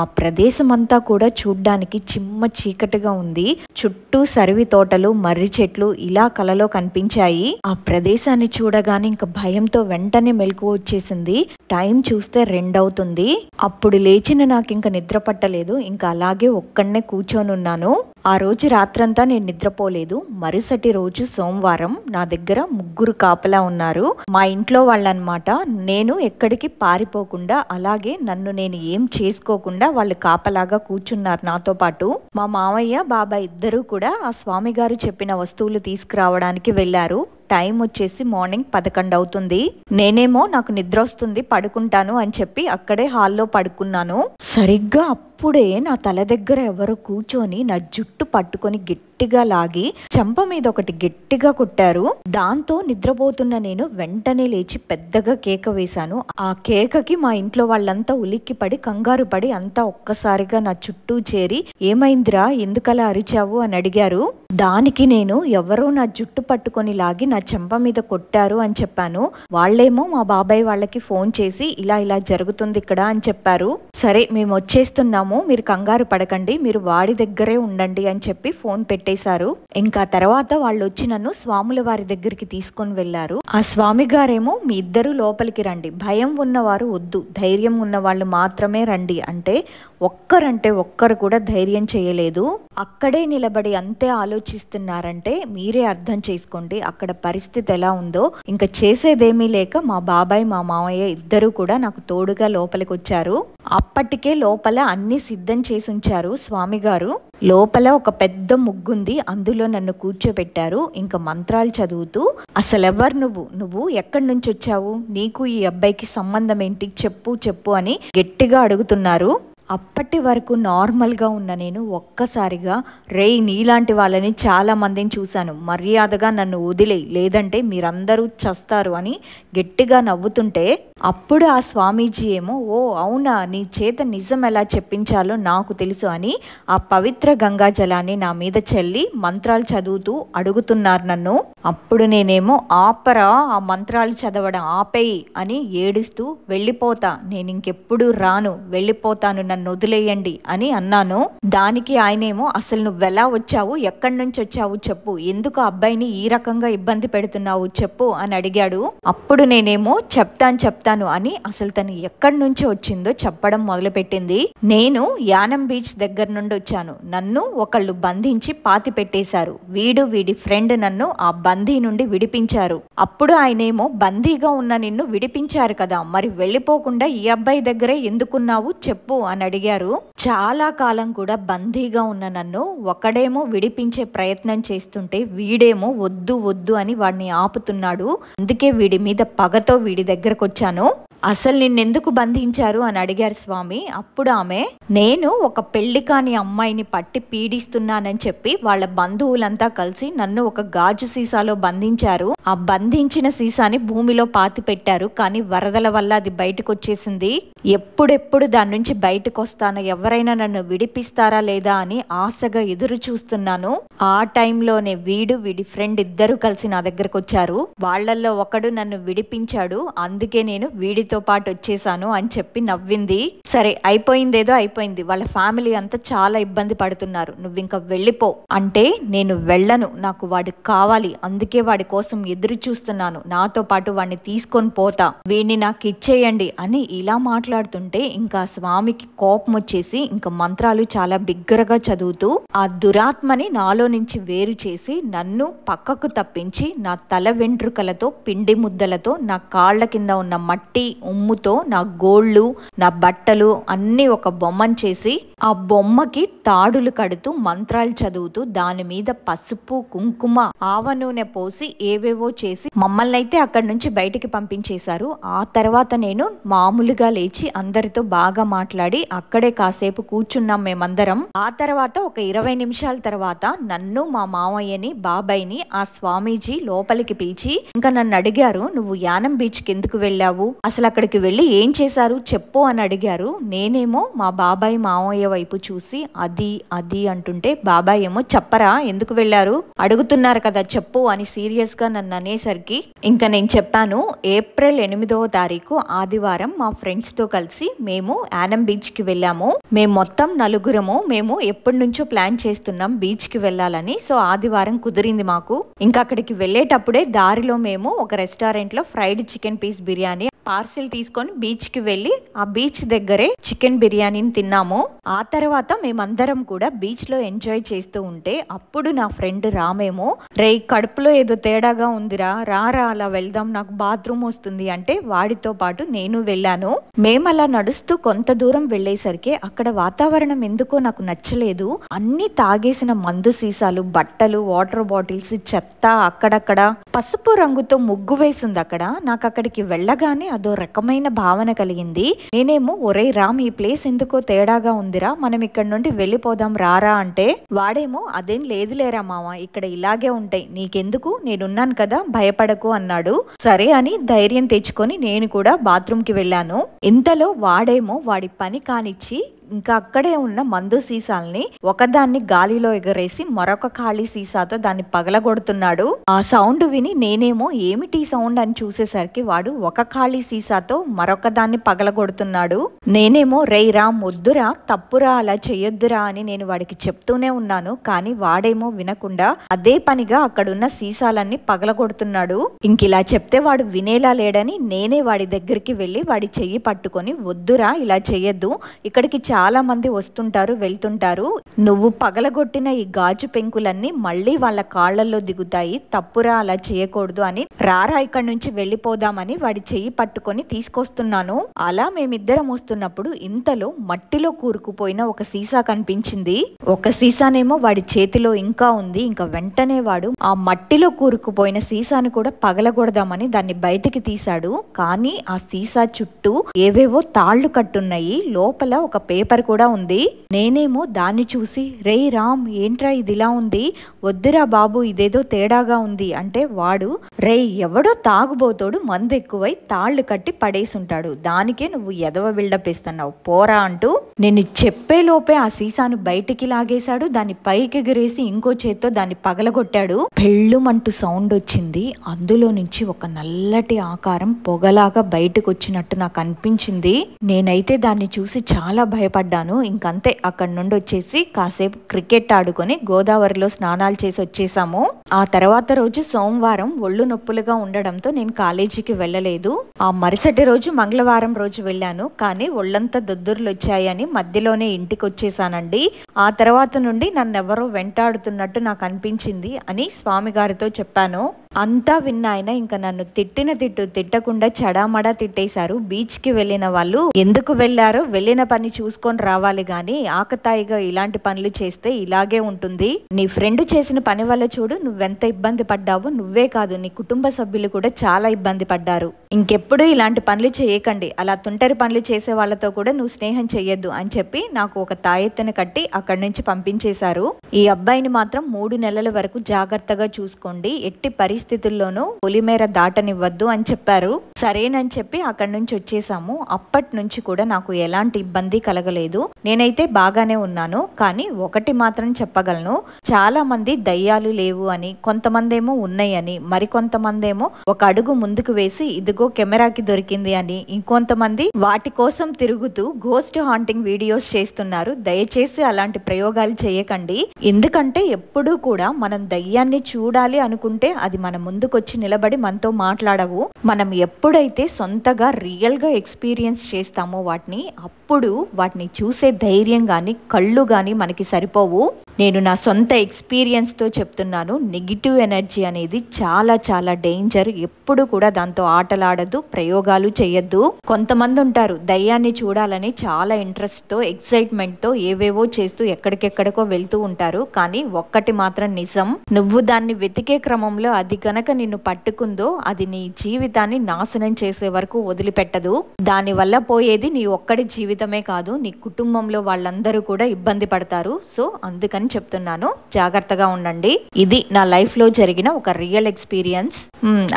ఆ ప్రదేశం అంతా కూడా చూడ్డానికి చిమ్మ చీకటిగా ఉంది. చుట్టూ సరివి తోటలు, మర్రి చెట్లు ఇలా కలలో కనిపించాయి. ఆ ప్రదేశాన్ని చూడగానే ఇంకా భయంతో వెంటనే మెలకువ వచ్చేసింది. టైం చూస్తే 2 అవుతుంది. అప్పుడు లేచిన నాకు ఇంకా నిద్ర పట్టలేదు. ఇంకా అలాగే ఒక్కడనే కూర్చొని ఉన్నాను. ఆ రోజు రాత్రంతా నేను నిద్రపోలేదు. మరుసటి రోజు సోమవారం నా దగ్గర 3 కాపలా ఉన్నారు. మా ఇంట్లో వాళ్ళనమాట. నేను ఎక్కడికి పారిపోకుండా అలాగే నన్ను నేను ఏం చేసుకోకుండా వాళ్ళు కాపలాగా కూర్చున్నారు నాతో పాటు. మా మామయ్య బాబాయ్ ఇద్దరు కూడా ఆ స్వామి గారు చెప్పిన వస్తువులు తీసుకురావడానికి వెళ్ళారు. టైం వచ్చేసి మార్నింగ్ 11 అవుతుంది. నేనేమో నాకు నిద్ర వస్తుంది పడుకుంటాను అని చెప్పి అక్కడే హాల్లో పడుకున్నాను. సరిగ్గా అప్పుడే నా తల దగ్గర ఎవరో కూర్చొని నా జుట్టు పట్టుకొని గట్టిగా లాగి చెంప మీద ఒకటి గట్టిగా కొట్టారు. దాంతో నిద్రపోతున్న నేను వెంటనే లేచి పెద్దగా కేక వేశాను. ఆ కేకకి మా ఇంట్లో వాళ్ళంతా ఉలిక్కి పడి కంగారు పడి అంతా ఒక్కసారిగా నా చుట్టూ చేరి ఏమైందిరా ఎందుకలా అరిచావు అని అడిగారు. దానికి నేను ఎవరో నా జుట్టు పట్టుకొని లాగి నా చెంప మీద కొట్టారు అని చెప్పాను. వాళ్ళేమో మా బాబాయ్ వాళ్ళకి ఫోన్ చేసి ఇలా ఇలా జరుగుతుంది ఇక్కడ అని చెప్పారు. సరే మేము వచ్చేస్తున్నాము, మీరు కంగారు పడకండి, మీరు వాడి దగ్గరే ఉండండి అని చెప్పి ఫోన్ పెట్టేశారు. ఇంకా తర్వాత వాళ్ళు వచ్చి నన్ను స్వాముల వారి దగ్గరికి తీసుకొని వెళ్లారు. ఆ స్వామి గారేమో మీ ఇద్దరు లోపలికి రండి, భయం ఉన్నవారు వద్దు, ధైర్యం ఉన్న వాళ్ళు మాత్రమే రండి అంటే ఒక్కరు కూడా ధైర్యం చేయలేదు. అక్కడే నిలబడి అంతే ఆలోచిస్తున్నారంటే మీరే అర్థం చేసుకోండి అక్కడ పరిస్థితి ఎలా ఉందో. ఇంకా చేసేదేమీ లేక మా బాబాయ్ మా మామయ్య ఇద్దరు కూడా నాకు తోడుగా లోపలికి వచ్చారు. అప్పటికే లోపల అన్ని సిద్ధం చేసి ఉంచారు స్వామి గారు. లోపల ఒక పెద్ద ముగ్గుంది, అందులో నన్ను కూర్చోబెట్టారు. ఇంకా మంత్రాలు చదువుతూ అసలెవరు నువ్వు ఎక్కడి నుంచి వచ్చావు, నీకు ఈ అబ్బాయికి సంబంధం ఏంటి, చెప్పు అని గట్టిగా అడుగుతున్నారు. అప్పటి వరకు నార్మల్గా ఉన్న నేను ఒక్కసారిగా రేయ్ నీలాంటి వాళ్ళని చాలా మందిని చూశాను, మర్యాదగా నన్ను వదిలేయి లేదంటే మీరందరూ చస్తారు అని గట్టిగా నవ్వుతుంటే అప్పుడు ఆ స్వామీజీ ఏమో ఓ అవునా నీ చేత నిజం ఎలా చెప్పించాలో నాకు తెలుసు అని ఆ పవిత్ర గంగా జలాన్ని నా మీద చల్లి మంత్రాలు చదువుతూ అడుగుతున్నారు నన్ను. అప్పుడు నేనేమో ఆపరా ఆ మంత్రాలు చదవడం ఆపేయి అని ఏడుస్తూ వెళ్ళిపోతా, నేను ఇంకెప్పుడు రాను, వెళ్ళిపోతాను, నన్ను నన్ను వదిలేయండి అని అన్నాను. దానికి ఆయనేమో అసలు నువ్వెలా వచ్చావు, ఎక్కడి నుంచి వచ్చావు చెప్పు, ఎందుకు ఆ అబ్బాయిని ఈ రకంగా ఇబ్బంది పెడుతున్నావు చెప్పు అని అడిగాడు. అప్పుడు నేనేమో చెప్తాను అని అసలు తను ఎక్కడి నుంచి వచ్చిందో చెప్పడం మొదలుపెట్టింది. నేను యానం బీచ్ దగ్గర నుండి వచ్చాను, నన్ను ఒకళ్ళు బంధించి పాతి పెట్టేశారు, వీడి ఫ్రెండ్ నన్ను ఆ బందీ నుండి విడిపించారు. అప్పుడు ఆయనేమో బందీగా ఉన్న నిన్ను విడిపించారు కదా, మరి వెళ్ళిపోకుండా ఈ అబ్బాయి దగ్గరే ఎందుకున్నావు చెప్పు అని అడిగారు. చాలా కాలం కూడా బందీగా ఉన్న నన్ను ఒకడేమో విడిపించే ప్రయత్నం చేస్తుంటే వీడేమో వద్దు అని వాడిని ఆపుతున్నాడు, అందుకే వీడి మీద పగతో వీడి దగ్గరకు వచ్చాను. అసలు నిన్నెందుకు బంధించారు అని అడిగారు స్వామి. అప్పుడు ఆమె, నేను ఒక పెళ్లి కాని అమ్మాయిని పట్టి పీడిస్తున్నానని చెప్పి వాళ్ళ బంధువులంతా కలిసి నన్ను ఒక గాజు సీసాలో బంధించారు. ఆ బంధించిన సీసాని భూమిలో పాతి పెట్టారు, కానీ వరదల వల్ల అది బయటకు వచ్చేసింది. ఎప్పుడెప్పుడు దాని నుంచి బయటకు వస్తానో, ఎవరైనా నన్ను విడిపిస్తారా లేదా అని ఆశగా ఎదురు చూస్తున్నాను. ఆ టైంలోనే వీడి ఫ్రెండ్ ఇద్దరు కలిసి నా దగ్గరకు వచ్చారు. వాళ్ళల్లో ఒకడు నన్ను విడిపించాడు, అందుకే నేను వీడితో పాటు వచ్చేసాను అని చెప్పి నవ్వింది. సరే అయిపోయిందేదో అయిపోయింది, వాళ్ళ ఫ్యామిలీ అంతా చాలా ఇబ్బంది పడుతున్నారు, నువ్వు ఇంకా వెళ్ళిపో అంటే నేను వెళ్ళను, నాకు వాడు కావాలి, అందుకే వాడి కోసం ఎదురు చూస్తున్నాను, నాతో పాటు వాడిని తీసుకొని పోతా, వీడిని నాకు ఇచ్చేయండి అని ఇలా మాట్లాడుతుంటే ఇంకా స్వామికి కోపం వచ్చేసి ఇంకా మంత్రాలు చాలా బిగ్గరగా చదువుతూ ఆ దురాత్మని నాలో నుంచి వేరు చేసి నన్ను పక్కకు తప్పించి నా తల వెంట్రుకలతో పిండి ముద్దలతో నా కాళ్ల కింద ఉన్న మట్టి ఉమ్ముతో నా గోళ్ళు నా బట్టలు అన్ని ఒక బొమ్మను చేసి ఆ బొమ్మకి తాడులు కడుతూ మంత్రాలు చదువుతూ దాని మీద పసుపు కుంకుమ ఆవ నూనె పోసి ఏవేవో చేసి మమ్మల్ని అయితే అక్కడి నుంచి బయటికి పంపించేశారు. ఆ తర్వాత నేను మామూలుగా లేచి అందరితో బాగా మాట్లాడి అక్కడే కాసేపు కూర్చున్నాం మేమందరం. ఆ తర్వాత ఒక 20 నిమిషాల తర్వాత నన్ను మా మామయ్యని బాబాయ్ని ఆ స్వామీజీ లోపలికి పిలిచి ఇంకా నన్ను అడిగారు, నువ్వు యానం బీచ్ కి ఎందుకు వెళ్ళావు, అసలు అక్కడికి వెళ్ళి ఏం చేశారు చెప్పు అని అడిగారు. నేనేమో మా బాబాయ్ మామయ్య వైపు చూసి అది అంటుంటే బాబాయ్ ఏమో చెప్పరా ఎందుకు వెళ్ళారు, అడుగుతున్నారు కదా చెప్పు అని సీరియస్ గా నన్ను అనేసరికి ఇంకా నేను చెప్పాను, ఏప్రిల్ 8వ తారీఖు ఆదివారం మా ఫ్రెండ్స్ తో కలిసి మేము యానం బీచ్ కి వెళ్ళాము. మేము మొత్తం నలుగురము, మేము ఎప్పటి నుంచో ప్లాన్ చేస్తున్నాం బీచ్ కి వెళ్ళాలని. సో ఆదివారం కుదిరింది మాకు. ఇంకా అక్కడికి వెళ్ళేటప్పుడే దారిలో మేము ఒక రెస్టారెంట్ లో fried chicken piece biryani parcel తీసుకొని బీచ్ కి వెళ్ళి ఆ బీచ్ దగ్గరే చికెన్ బిర్యానీని తిన్నాము. ఆ తర్వాత మేమందరం కూడా బీచ్ లో ఎంజాయ్ చేస్తూ ఉంటే అప్పుడు నా ఫ్రెండ్ రామేమో, రే కడుపులో ఏదో తేడాగా ఉందిరా, రారా అలా వెళ్దాం, నాకు బాత్రూమ్ వస్తుంది అంటే వాడితో పాటు నేను వెళ్ళాను. మేము అలా నడుస్తూ కొంత దూరం వెళ్ళేసరికి అక్కడ వాతావరణం ఎందుకో నాకు నచ్చలేదు. అన్ని తాగేసిన మందు సీసాలు, బట్టలు, వాటర్ బాటిల్స్, చెత్త, అక్కడక్కడ పసుపు రంగుతో ముగ్గు వేసింది అక్కడ. నాకు అక్కడికి వెళ్ళగానే అదో రకమైన భావన కలిగింది. నేనేమో, ఒరే రామ్ ఈ ప్లేస్ ఎందుకో తేడాగా ఉందిరా, మనం ఇక్కడ నుండి వెళ్ళిపోదాం రారా అంటే వాడేమో, అదేం లేదులేరా మామ, ఇక్కడ ఇలాగే ఉంటాయి, నీకెందుకు, నేనున్నాను కదా భయపడకు అన్నాడు. సరే అని ధైర్యం తెచ్చుకొని నేను కూడా బాత్రూమ్ కి వెళ్ళాను. ఇంతలో వాడేమో వాడి పని కానిచ్చి ఇంకా అక్కడే ఉన్న మందు సీసాల్ని ఒకదాన్ని గాలిలో ఎగరేసి మరొక ఖాళీ సీసాతో దాన్ని పగలగొడుతున్నాడు. ఆ సౌండ్ విని నేనేమో ఏమిటి సౌండ్ అని చూసేసరికి వాడు ఒక ఖాళీ సీసాతో మరొక దాన్ని పగలగొడుతున్నాడు. నేనేమో, రే రామ్ వద్దురా, తప్పురా, అలా చెయ్యొద్దురా అని నేను వాడికి చెప్తూనే ఉన్నాను. కానీ వాడేమో వినకుండా అదే పనిగా అక్కడున్న సీసాలన్నీ పగలగొడుతున్నాడు. ఇంకిలా చెప్తే వాడు వినేలా లేడని నేనే వాడి దగ్గరికి వెళ్ళి వాడి చెయ్యి పట్టుకొని, వద్దురా ఇలా చెయ్యొద్దు, ఇక్కడికి చాలా మంది వస్తుంటారు వెళ్తుంటారు, నువ్వు పగలగొట్టిన ఈ గాజు పెంకులన్నీ మళ్ళీ వాళ్ళ కాళ్లలో దిగుతాయి, తప్పురా అలా చేయకూడదు అని, రారా ఇక్కడి నుంచి వెళ్ళిపోదామని వాడి చెయ్యి పట్టుకొని తీసుకొస్తున్నాను. అలా మేమిద్దరం వస్తున్నప్పుడు ఇంతలో మట్టిలో కూరుకుపోయిన ఒక సీసా కనిపించింది. ఒక సీసానేమో వాడి చేతిలో ఇంకా ఉంది. ఇంకా వెంటనే వాడు ఆ మట్టిలో కూరుకుపోయిన సీసాను కూడా పగలగొడదామని దాన్ని బయటికి తీశాడు. కానీ ఆ సీసా చుట్టూ ఏవేవో తాళ్లు కట్టున్నాయి, లోపల ఒక పేపర్ కూడా ఉంది. నేనేమో దాన్ని చూసి, రే రామ్ ఏంట్రా ఇది ఇలా ఉంది, వద్దురా బాబు ఇదేదో తేడాగా ఉంది అంటే వాడు, రే ఎవడో తాగుబోతోడు మందు ఎక్కువై తాళ్లు కట్టి పడేసుంటాడు, దానికే నువ్వు ఎదవ బిల్డప్ ఇస్తున్నావు పోరా అంటూ నేను చెప్పే లోపే ఆ సీసాను బయటికి లాగేశాడు. దాన్ని పైకి ఎగిరేసి ఇంకో చేత్తో దాన్ని పగలగొట్టాడు. పెళ్ళుమంటూ సౌండ్ వచ్చింది. అందులో నుంచి ఒక నల్లటి ఆకారం పొగలాగా బయటకు వచ్చినట్టు నాకు అనిపించింది. నేనైతే దాన్ని చూసి చాలా భయపడ్డాను. భయపడ్డాను. ఇంకంతే అక్కడి నుండి వచ్చేసి కాసేపు క్రికెట్ ఆడుకొని గోదావరిలో స్నానాలు చేసి వచ్చేసాము. ఆ తర్వాత రోజు సోమవారం ఒళ్ళు నొప్పులుగా ఉండడంతో నేను కాలేజీకి వెళ్ళలేదు. ఆ మరుసటి రోజు మంగళవారం రోజు వెళ్ళాను. కానీ ఒళ్ళంతా దొద్దుర్లు వచ్చాయని మధ్యలోనే ఇంటికి వచ్చేసానండి. ఆ తర్వాత నుండి నన్నెవరో వెంటాడుతున్నట్టు నాకు అనిపించింది అని స్వామి గారితో చెప్పాను. అంతా విన్న ఆయన ఇంకా నన్ను తిట్టిన తిట్టకుండా చడామడా తిట్టేశారు. బీచ్ కి వెళ్ళిన వాళ్ళు ఎందుకు వెళ్లారో వెళ్ళిన పని చూసుకొని రావాలి గాని ఆకతాయిగా ఇలాంటి పనులు చేస్తే ఇలాగే ఉంటుంది. నీ ఫ్రెండ్ చేసిన పని వల్ల చూడు నువ్వెంత ఇబ్బంది పడ్డావు. నువ్వే కాదు నీ కుటుంబ సభ్యులు కూడా చాలా ఇబ్బంది పడ్డారు. ఇంకెప్పుడు ఇలాంటి పనులు చేయకండి. అలా తుంటరి పనులు చేసే వాళ్ళతో కూడా నువ్వు స్నేహం చెయ్యొద్దు అని చెప్పి నాకు ఒక తాయెత్తును కట్టి అక్కడి నుంచి పంపించేశారు. ఈ అబ్బాయిని మాత్రం 3 నెలల వరకు జాగ్రత్తగా చూసుకోండి. ఎట్టి పరిస్థితుల్లోనూ పొలిమేర దాటనివ్వద్దు అని చెప్పారు. సరేనని చెప్పి అక్కడి నుంచి వచ్చేసాము. అప్పటి నుంచి కూడా నాకు ఎలాంటి ఇబ్బంది కలగలేదు. నేనైతే బాగానే ఉన్నాను. కానీ ఒకటి మాత్రం చెప్పగలను, చాలా మంది దయ్యాలు లేవు అని, కొంతమంది ఏమో ఉన్నాయని, మరికొంతమంది ఏమో ఒక అడుగు ముందుకు వేసి ఇదిగో కెమెరాకి దొరికింది అని, ఇంకొంతమంది వాటి కోసం తిరుగుతూ గోస్ట్ హాంటింగ్ వీడియోస్ చేస్తున్నారు. దయచేసి అలాంటి ప్రయోగాలు చేయకండి. ఎందుకంటే ఎప్పుడూ కూడా మనం దయ్యాన్ని చూడాలి అనుకుంటే అది మన ముందుకొచ్చి నిలబడి మనతో మాట్లాడవు. మనం ఎప్పుడైతే సొంతగా రియల్ గా ఎక్స్పీరియన్స్ చేస్తామో అప్పుడు వాటిని చూసే ధైర్యం గాని కళ్ళు గాని మనకి సరిపోవు. నేను నా సొంత ఎక్స్పీరియన్స్ తో చెప్తున్నాను. నెగిటివ్ ఎనర్జీ అనేది చాలా చాలా డేంజర్. ఎప్పుడు కూడా దాంతో ఆటలాడద్దు, ప్రయోగాలు చేయొద్దు. కొంతమంది ఉంటారు దయ్యాన్ని చూడాలని చాలా ఇంట్రెస్ట్ తో ఎక్సైట్మెంట్ తో ఏవేవో చేస్తూ ఎక్కడికెక్కడికో వెళ్తూ ఉంటారు. కానీ ఒక్కటి మాత్రం నిజం, నువ్వు దాన్ని వెతికే క్రమంలో అది కనుక నిన్ను పట్టుకుందో అది నీ జీవితాన్ని నాశనం చేసే వరకు వదిలిపెట్టదు. దాని వల్ల పోయేది నీ ఒక్కడి జీవితమే కాదు, నీ కుటుంబంలో వాళ్ళందరూ కూడా ఇబ్బంది పడతారు. సో అందుకని చెప్తున్నాను, జాగ్రత్తగా ఉండండి. ఇది నా లైఫ్ లో జరిగిన ఒక రియల్ ఎక్స్పీరియన్స్.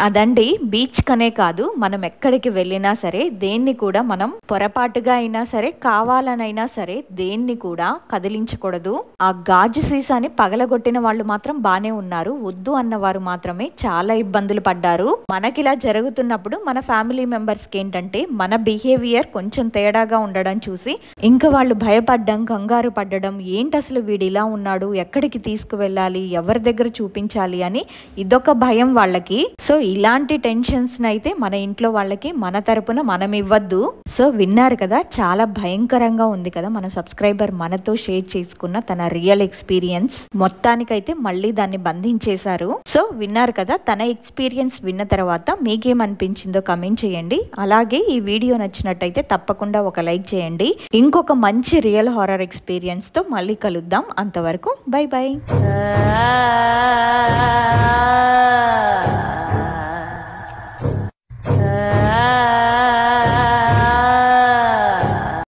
అదండి, బీచ్ కనే కాదు మనం ఎక్కడికి వెళ్ళినా సరే దేన్ని కూడా మనం పొరపాటుగా అయినా సరే కావాలనైనా సరే దేన్ని కూడా కదిలించకూడదు. ఆ గాజు సీసాని పగలగొట్టిన వాళ్ళు మాత్రం బానే ఉన్నారు, వద్దు అన్నవారు మాత్రమే చాలా ఇబ్బందులు పడ్డారు. మనకిలా జరుగుతున్నప్పుడు మన ఫ్యామిలీ మెంబర్స్ కి ఏంటంటే మన బిహేవియర్ కొంచెం తేడాగా ఉండడం చూసి ఇంకా వాళ్ళు భయపడ్డం, కంగారు పడ్డడం, ఏంటి అసలు వీడిలా ఉన్నాడు, ఎక్కడికి తీసుకువెళ్ళాలి, ఎవరి దగ్గర చూపించాలి అని ఇదొక భయం వాళ్ళకి. సో ఇలాంటి టెన్షన్స్ అయితే మన ఇంట్లో వాళ్ళకి మన తరపున మనం ఇవ్వద్దు. సో విన్నారు కదా, చాలా భయంకరంగా ఉంది కదా. మన సబ్స్క్రైబర్ మనతో షేర్ చేసుకున్న తన రియల్ ఎక్స్పీరియన్స్. మొత్తానికైతే మళ్ళీ దాన్ని బంధించేశారు. సో విన్నారు కదా, తన ఎక్స్పీరియన్స్ విన్న తర్వాత మీకేమనిపించిందో కమెంట్ చేయండి. అలాగే ఈ వీడియో నచ్చినట్టయితే తప్పకుండా ఒక లైక్ చేయండి. ఇంకొక మంచి రియల్ హారర్ ఎక్స్పీరియన్స్ తో మళ్ళీ కలుద్దాం. అంతవరకు బై బై.